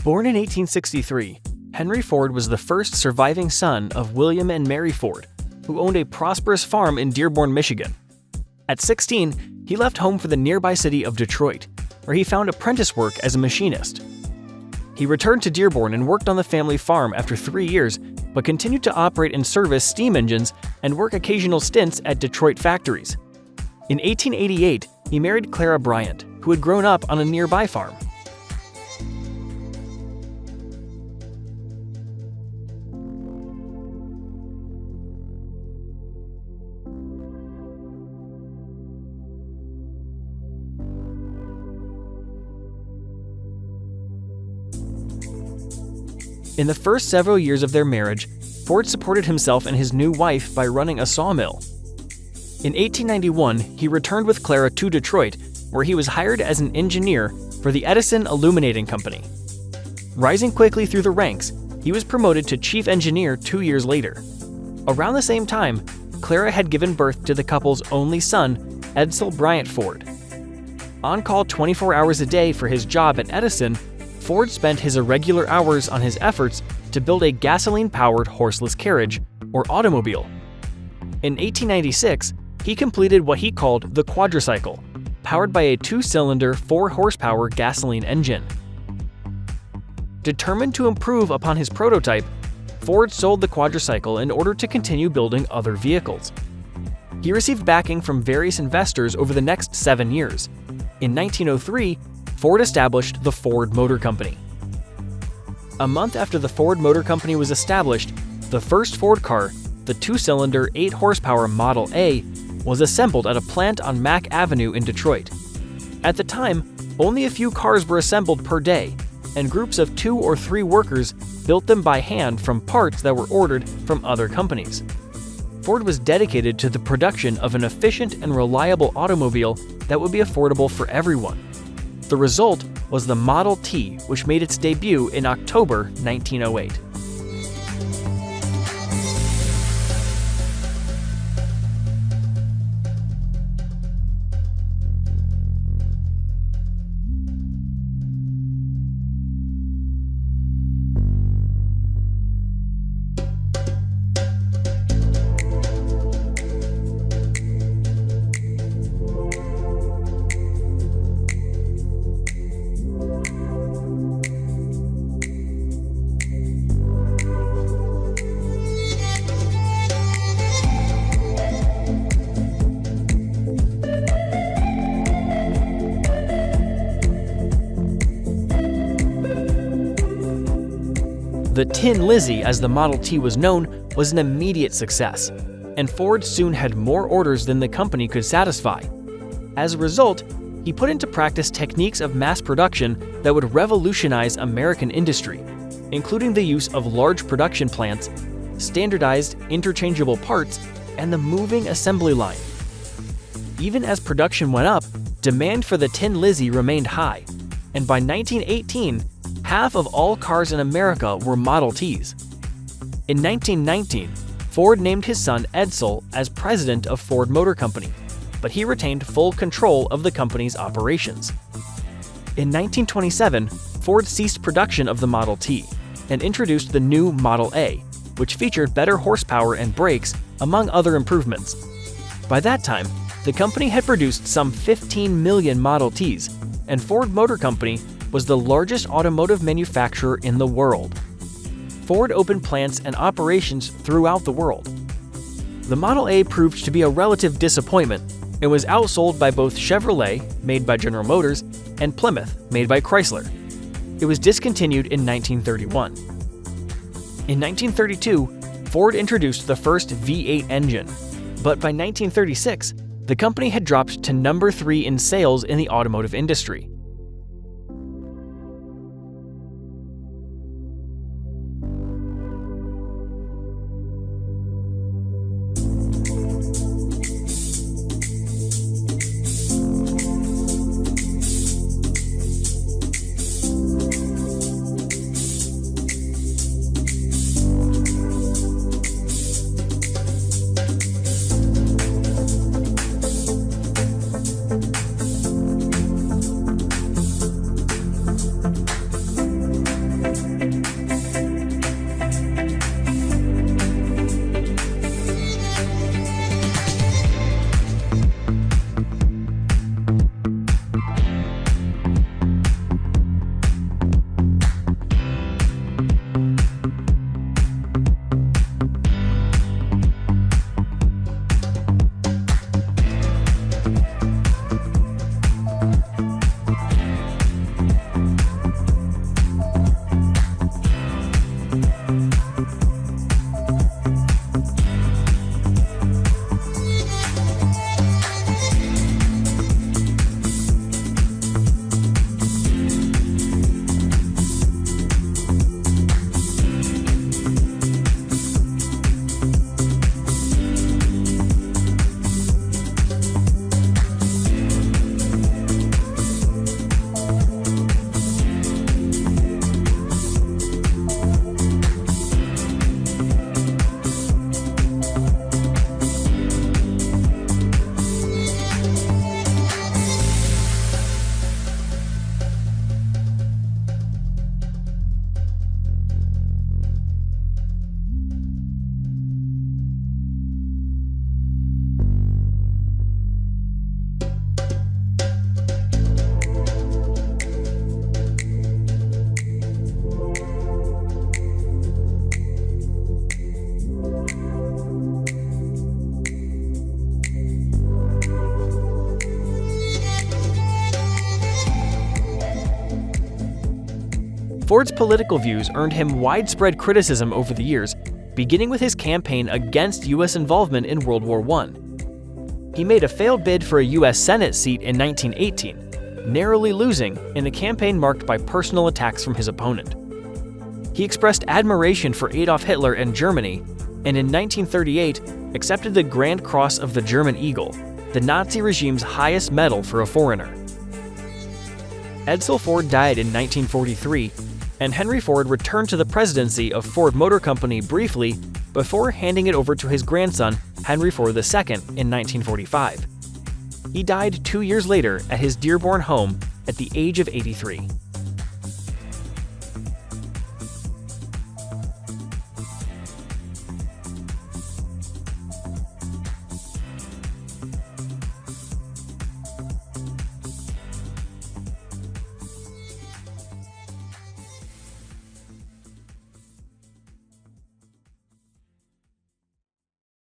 Born in 1863, Henry Ford was the first surviving son of William and Mary Ford, who owned a prosperous farm in Dearborn, Michigan. At 16, he left home for the nearby city of Detroit, where he found apprentice work as a machinist. He returned to Dearborn and worked on the family farm after 3 years, but continued to operate and service steam engines and work occasional stints at Detroit factories. In 1888, he married Clara Bryant, who had grown up on a nearby farm. In the first several years of their marriage, Ford supported himself and his new wife by running a sawmill. In 1891, he returned with Clara to Detroit, where he was hired as an engineer for the Edison Illuminating Company. Rising quickly through the ranks, he was promoted to chief engineer 2 years later. Around the same time, Clara had given birth to the couple's only son, Edsel Bryant Ford. On call 24 hours a day for his job at Edison, Ford spent his irregular hours on his efforts to build a gasoline-powered horseless carriage, or automobile. In 1896, he completed what he called the Quadricycle, powered by a 2-cylinder, 4-horsepower gasoline engine. Determined to improve upon his prototype, Ford sold the Quadricycle in order to continue building other vehicles. He received backing from various investors over the next 7 years. In 1903, Ford established the Ford Motor Company. A month after the Ford Motor Company was established, the first Ford car, the 2-cylinder, 8-horsepower Model A, was assembled at a plant on Mack Avenue in Detroit. At the time, only a few cars were assembled per day, and groups of 2 or 3 workers built them by hand from parts that were ordered from other companies. Ford was dedicated to the production of an efficient and reliable automobile that would be affordable for everyone. The result was the Model T, which made its debut in October 1908. The Tin Lizzie, as the Model T was known, was an immediate success, and Ford soon had more orders than the company could satisfy. As a result, he put into practice techniques of mass production that would revolutionize American industry, including the use of large production plants, standardized interchangeable parts, and the moving assembly line. Even as production went up, demand for the Tin Lizzie remained high, and by 1918, half of all cars in America were Model Ts. In 1919, Ford named his son Edsel as president of Ford Motor Company, but he retained full control of the company's operations. In 1927, Ford ceased production of the Model T and introduced the new Model A, which featured better horsepower and brakes, among other improvements. By that time, the company had produced some 15 million Model Ts, and Ford Motor Company was the largest automotive manufacturer in the world. Ford opened plants and operations throughout the world. The Model A proved to be a relative disappointment and was outsold by both Chevrolet, made by General Motors, and Plymouth, made by Chrysler. It was discontinued in 1931. In 1932, Ford introduced the first V8 engine, but by 1936, the company had dropped to number 3 in sales in the automotive industry. Ford's political views earned him widespread criticism over the years, beginning with his campaign against U.S. involvement in World War I. He made a failed bid for a U.S. Senate seat in 1918, narrowly losing in a campaign marked by personal attacks from his opponent. He expressed admiration for Adolf Hitler and Germany, and in 1938 accepted the Grand Cross of the German Eagle, the Nazi regime's highest medal for a foreigner. Edsel Ford died in 1943, and Henry Ford returned to the presidency of Ford Motor Company briefly before handing it over to his grandson, Henry Ford II, in 1945. He died 2 years later at his Dearborn home at the age of 83.